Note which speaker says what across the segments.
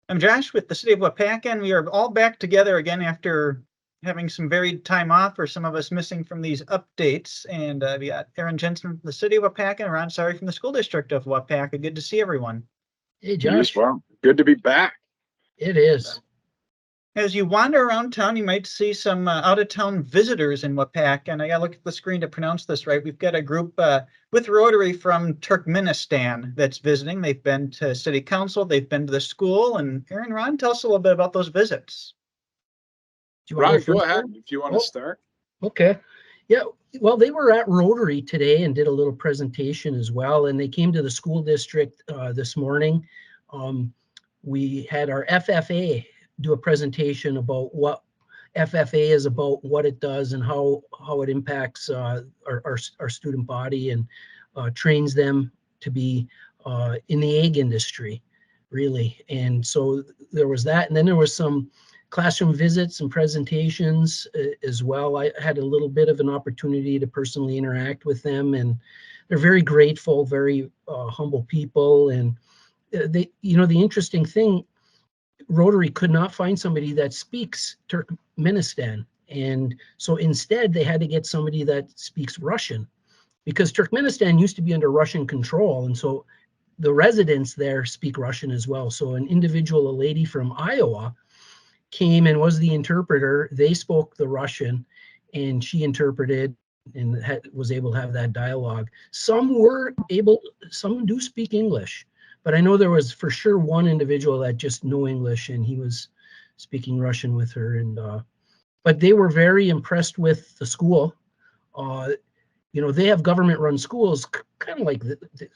Speaker 1: I'm Josh with the City of Waupaca, and we are all back together again after having some varied time off, or some of us missing from these updates. And we got Aaron Jensen from the City of Waupaca and Ron Sorry from the School District of Waupaca. Good to see everyone.
Speaker 2: Hey,
Speaker 3: You as
Speaker 2: Josh.
Speaker 3: well. Good to be back.
Speaker 2: It is.
Speaker 1: As you wander around town, you might see some out-of-town visitors in Waupaca, and I gotta look at the screen to pronounce this right. We've got a group with Rotary from Turkmenistan that's visiting. They've been to City Council, they've been to the school, and Aaron, Ron, tell us a little bit about those visits.
Speaker 2: Do you want
Speaker 3: Ron,
Speaker 2: to
Speaker 3: go ahead if you want to start.
Speaker 2: Okay. Yeah. Well, they were at Rotary today and did a little presentation as well. And they came to the school district this morning. We had our FFA do a presentation about what FFA is about, what it does, and how it impacts our student body and trains them to be in the egg industry, really. And so there was that. And then there was some classroom visits and presentations as well. I had a little bit of an opportunity to personally interact with them, and they're very grateful, very humble people. And they, the interesting thing, Rotary could not find somebody that speaks Turkmenistan. And so instead they had to get somebody that speaks Russian, because Turkmenistan used to be under Russian control. And so the residents there speak Russian as well. So an individual, a lady from Iowa, came and was the interpreter. They spoke the Russian and she interpreted and was able to have that dialogue. Some do speak English, but I know there was for sure one individual that just knew English, and he was speaking Russian with her. And but they were very impressed with the school. They have government-run schools, kind of like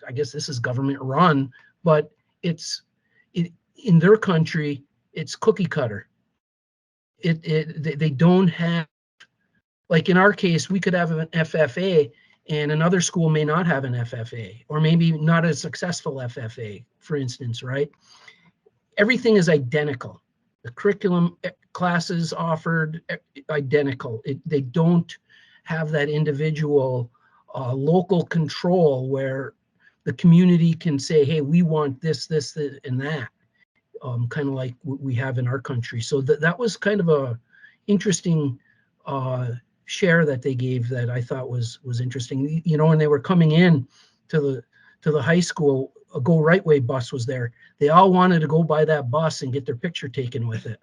Speaker 2: I guess this is government-run, but in their country, it's cookie cutter. They don't have, like in our case, we could have an FFA and another school may not have an FFA, or maybe not a successful FFA, for instance, right? Everything is identical. The curriculum, classes offered, identical. They don't have that individual local control where the community can say, hey, we want this, and that. Kind of like what we have in our country. So that was kind of a interesting share that they gave that I thought was interesting. When they were coming in to the high school, a Go Right Way bus was there. They all wanted to go by that bus and get their picture taken with it.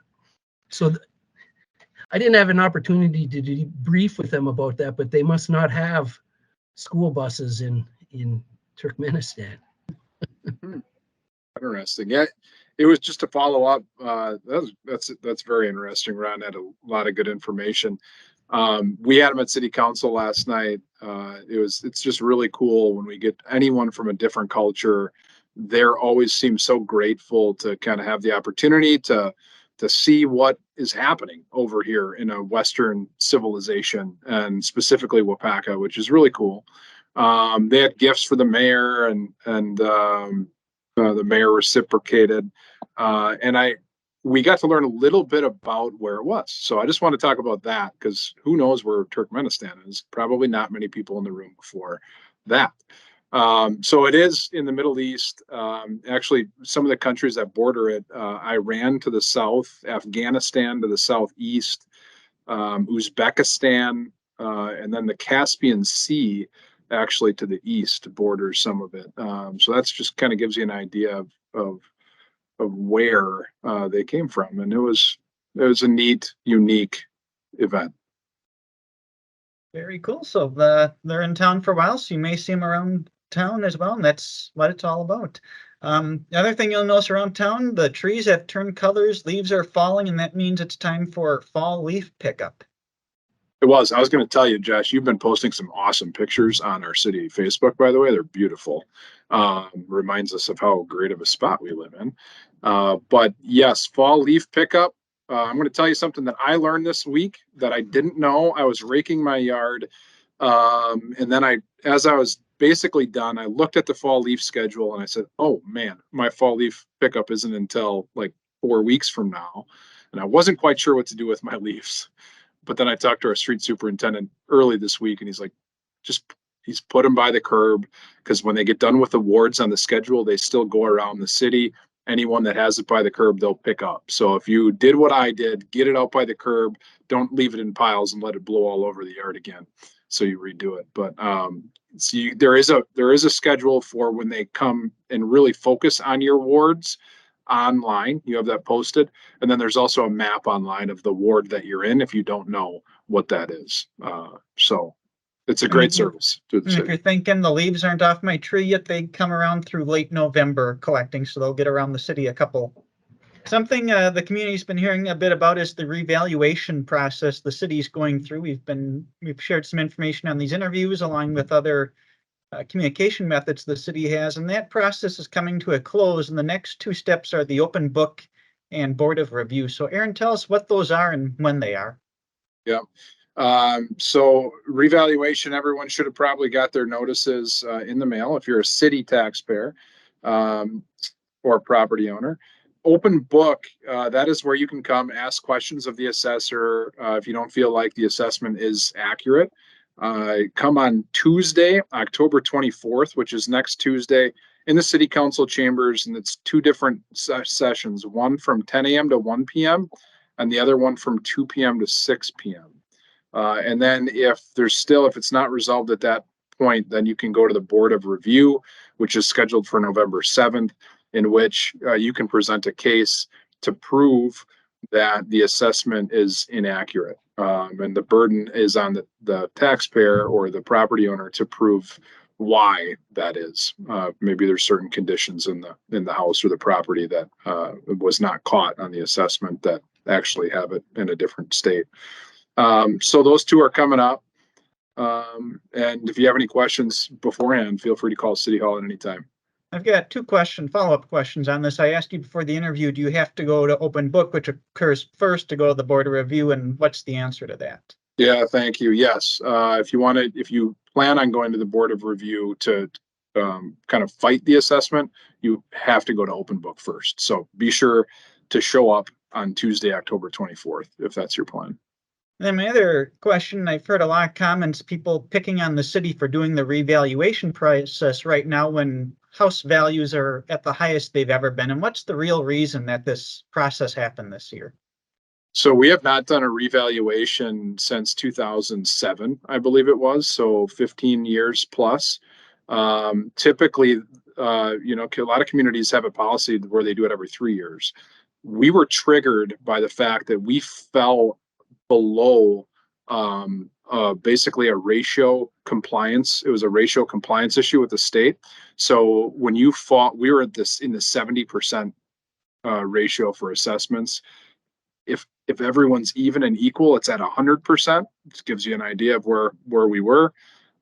Speaker 2: So I didn't have an opportunity to debrief with them about that, but they must not have school buses in Turkmenistan.
Speaker 3: Interesting. Yeah, it was just to follow up. That's very interesting. Ron had a lot of good information. We had them at City Council last night. It's just really cool when we get anyone from a different culture. They're always seem so grateful to kind of have the opportunity to see what is happening over here in a Western civilization, and specifically Waupaca, which is really cool. They had gifts for the mayor, and the mayor reciprocated, and we got to learn a little bit about where it was. So I just want to talk about that, because who knows where Turkmenistan is? Probably not many people in the room before that. So it is in the Middle East. Actually, some of the countries that border it: Iran to the south, Afghanistan to the southeast, Uzbekistan, and then the Caspian Sea actually to the east borders some of it. So that's just kind of gives you an idea of where they came from, and it was a neat, unique event.
Speaker 1: Very cool. So they're in town for a while, so you may see them around town as well, and that's what it's all about. The other thing you'll notice around town, the trees have turned colors, leaves are falling, and that means it's time for fall leaf pickup.
Speaker 3: I was going to tell you, Josh, you've been posting some awesome pictures on our city Facebook, by the way. They're beautiful. Reminds us of how great of a spot we live in. But yes, fall leaf pickup. I'm going to tell you something that I learned this week that I didn't know. I was raking my yard, and then as I was basically done, I looked at the fall leaf schedule and I said, oh man, my fall leaf pickup isn't until like 4 weeks from now. And I wasn't quite sure what to do with my leaves. But then I talked to our street superintendent early this week, and he's like, he's put them by the curb, because when they get done with awards on the schedule, they still go around the city anyone that has it by the curb, they'll pick up. So if you did what I did, get it out by the curb, don't leave it in piles and let it blow all over the yard again. So you redo it. But see, there is a schedule for when they come and really focus on your wards online. You have that posted, and then there's also a map online of the ward that you're in if you don't know what that is. So it's a great service to the
Speaker 1: And if
Speaker 3: city.
Speaker 1: you're thinking the leaves aren't off my tree yet, they come around through late November collecting, so they'll get around the city a couple. Something the community's been hearing a bit about is the revaluation process the city's going through. We've shared some information on these interviews along with other communication methods the city has, and that process is coming to a close. And the next two steps are the open book and board of review. So Aaron, tell us what those are and when they are.
Speaker 3: Yeah. So revaluation, everyone should have probably got their notices in the mail if you're a city taxpayer or property owner. Open book, that is where you can come ask questions of the assessor if you don't feel like the assessment is accurate. Come on Tuesday, October 24th, which is next Tuesday, in the city council chambers, and it's two different sessions, one from 10 a.m. to 1 p.m. and the other one from 2 p.m. to 6 p.m. And then if it's not resolved at that point, then you can go to the board of review, which is scheduled for November 7th, in which you can present a case to prove that the assessment is inaccurate. And the burden is on the taxpayer or the property owner to prove why that is. Maybe there's certain conditions in the house or the property that was not caught on the assessment that actually have it in a different state. So those two are coming up. And if you have any questions beforehand, feel free to call City Hall at any time.
Speaker 1: I've got two follow-up questions on this. I asked you before the interview, do you have to go to open book, which occurs first, to go to the board of review, and what's the answer to that?
Speaker 3: Yeah, thank you. Yes. If you plan on going to the board of review to kind of fight the assessment, you have to go to open book first. So be sure to show up on Tuesday, October 24th, if that's your plan.
Speaker 1: And then my other question, I've heard a lot of comments, people picking on the city for doing the revaluation process right now when house values are at the highest they've ever been. And what's the real reason that this process happened this year?
Speaker 3: So we have not done a revaluation since 2007, I believe it was. So 15 years plus. Typically, a lot of communities have a policy where they do it every 3 years. We were triggered by the fact that we fell below basically a ratio compliance. It was a ratio compliance issue with the state. So when we were in the 70% ratio for assessments. If everyone's even and equal, it's at 100%. This gives you an idea of where we were.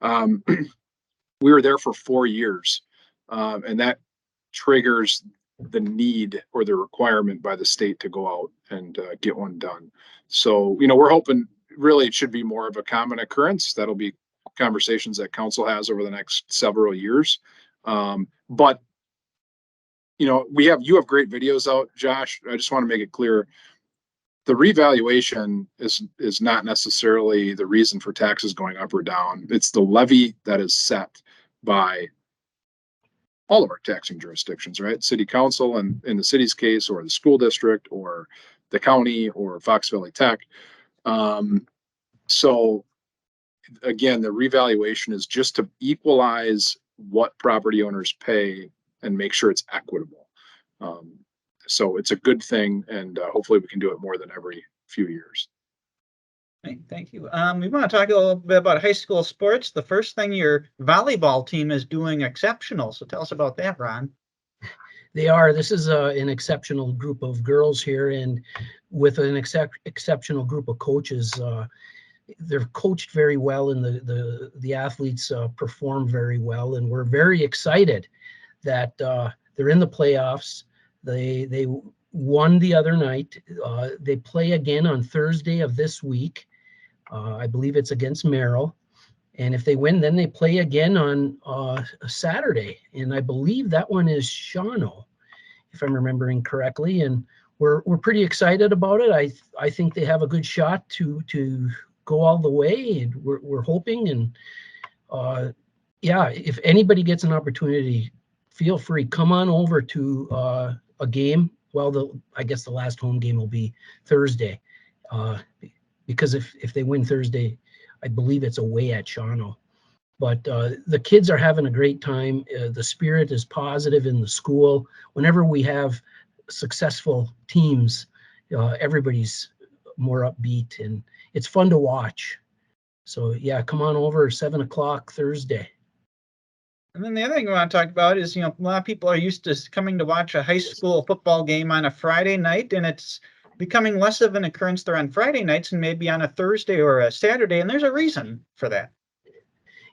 Speaker 3: We were there for 4 years, and that triggers the need or the requirement by the state to go out and get one done. So, we're hoping really it should be more of a common occurrence. That'll be conversations that council has over the next several years. But you have great videos out, Josh. I just want to make it clear. The revaluation is not necessarily the reason for taxes going up or down. It's the levy that is set by all of our taxing jurisdictions, right? City council, and in the city's case, or the school district, or the county, or Fox Valley Tech. So again, the revaluation is just to equalize what property owners pay and make sure it's equitable. So it's a good thing, and hopefully we can do it more than every few years.
Speaker 1: Thank you. We want to talk a little bit about high school sports. The first thing, your volleyball team is doing exceptional. So tell us about that, Ron.
Speaker 2: They are. This is an exceptional group of girls here, and with an exceptional group of coaches. They're coached very well, and the athletes perform very well, and we're very excited that they're in the playoffs. They won the other night. They play again on Thursday of this week. I believe it's against Merrill. And if they win, then they play again on Saturday. And I believe that one is Shawano, if I'm remembering correctly. And we're pretty excited about it. I think they have a good shot to go all the way. And we're hoping. And if anybody gets an opportunity, feel free, come on over to a game. Well, I guess the last home game will be Thursday, because if they win Thursday, I believe it's away at Shawano. But the kids are having a great time. The spirit is positive in the school. Whenever we have successful teams, everybody's more upbeat, and it's fun to watch. So yeah, come on over 7 o'clock Thursday.
Speaker 1: And then the other thing we want to talk about is, a lot of people are used to coming to watch a high school football game on a Friday night, and it's becoming less of an occurrence there on Friday nights and maybe on a Thursday or a Saturday. And there's a reason for that.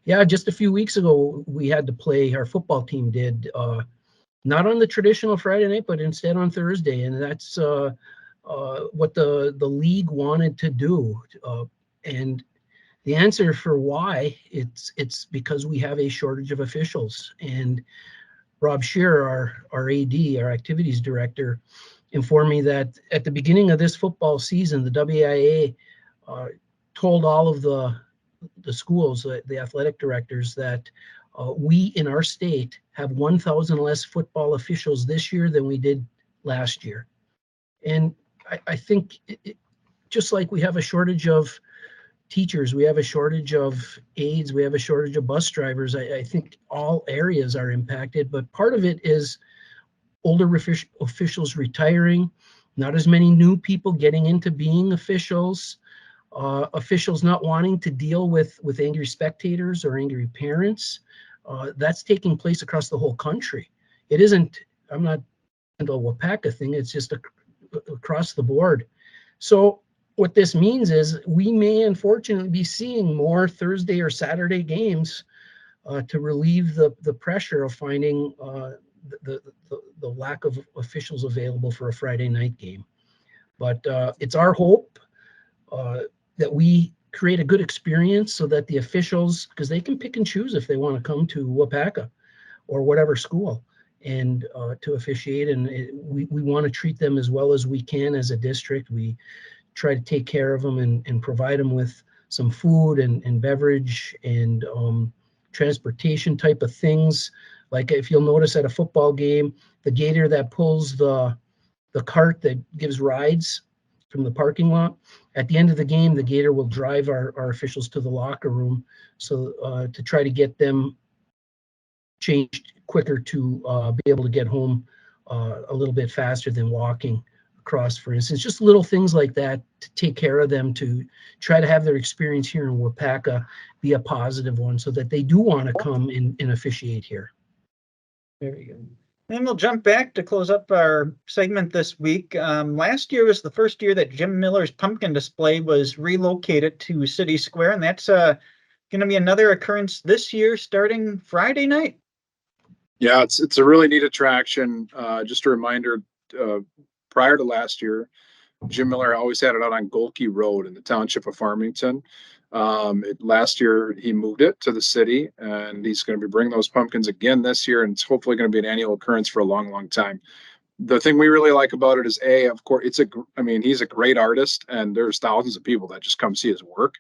Speaker 2: Yeah, just a few weeks ago, we had to play, our football team did, not on the traditional Friday night, but instead on Thursday. And that's what the league wanted to do. And the answer for why, it's because we have a shortage of officials. And Rob Shearer, our AD, our activities director, informed me that at the beginning of this football season, the WIA told all of the schools, the athletic directors, that we in our state have 1,000 less football officials this year than we did last year. And I think just like we have a shortage of teachers, we have a shortage of aides, we have a shortage of bus drivers. I think all areas are impacted, but part of it is older officials retiring, not as many new people getting into being officials, officials not wanting to deal with angry spectators or angry parents. That's taking place across the whole country. It isn't, I'm not into a Waupaca thing, it's just across the board. So what this means is we may unfortunately be seeing more Thursday or Saturday games to relieve the pressure of finding the lack of officials available for a Friday night game. But it's our hope that we create a good experience so that the officials, because they can pick and choose if they want to come to Waupaca or whatever school and to officiate, and we want to treat them as well as we can as a district. We try to take care of them and provide them with some food and beverage and transportation type of things. Like if you'll notice at a football game, the gator that pulls the cart that gives rides from the parking lot, at the end of the game, the gator will drive our officials to the locker room, so to try to get them changed quicker to be able to get home a little bit faster than walking across, for instance. Just little things like that to take care of them, to try to have their experience here in Waupaca be a positive one so that they do want to come and officiate here.
Speaker 1: Very good. Then we'll jump back to close up our segment this week. Last year was the first year that Jim Miller's pumpkin display was relocated to City Square, and that's going to be another occurrence this year starting Friday night.
Speaker 3: Yeah, it's a really neat attraction. Just a reminder, prior to last year, Jim Miller always had it out on Golke Road in the township of Farmington. Last year he moved it to the city, and he's going to be bringing those pumpkins again this year, and it's hopefully going to be an annual occurrence for a long, long time. The thing we really like about it is, of course, he's a great artist, and there's thousands of people that just come see his work,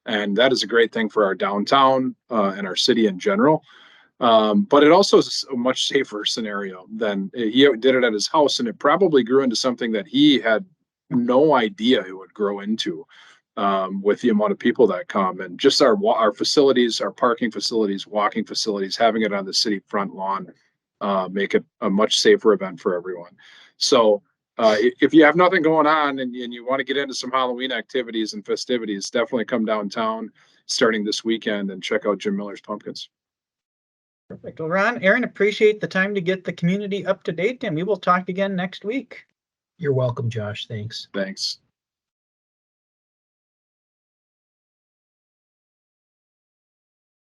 Speaker 3: and that is a great thing for our downtown and our city in general. But it also is a much safer scenario than he did it at his house, and it probably grew into something that he had no idea it would grow into with the amount of people that come, and just our facilities, our parking facilities, walking facilities, having it on the city front lawn, make it a much safer event for everyone. So if you have nothing going on and you want to get into some Halloween activities and festivities, definitely come downtown starting this weekend and check out Jim Miller's pumpkins.
Speaker 1: Perfect. Well, Ron, Aaron, appreciate the time to get the community up to date, and we will talk again next week.
Speaker 2: You're welcome, Josh. Thanks.
Speaker 3: Thanks.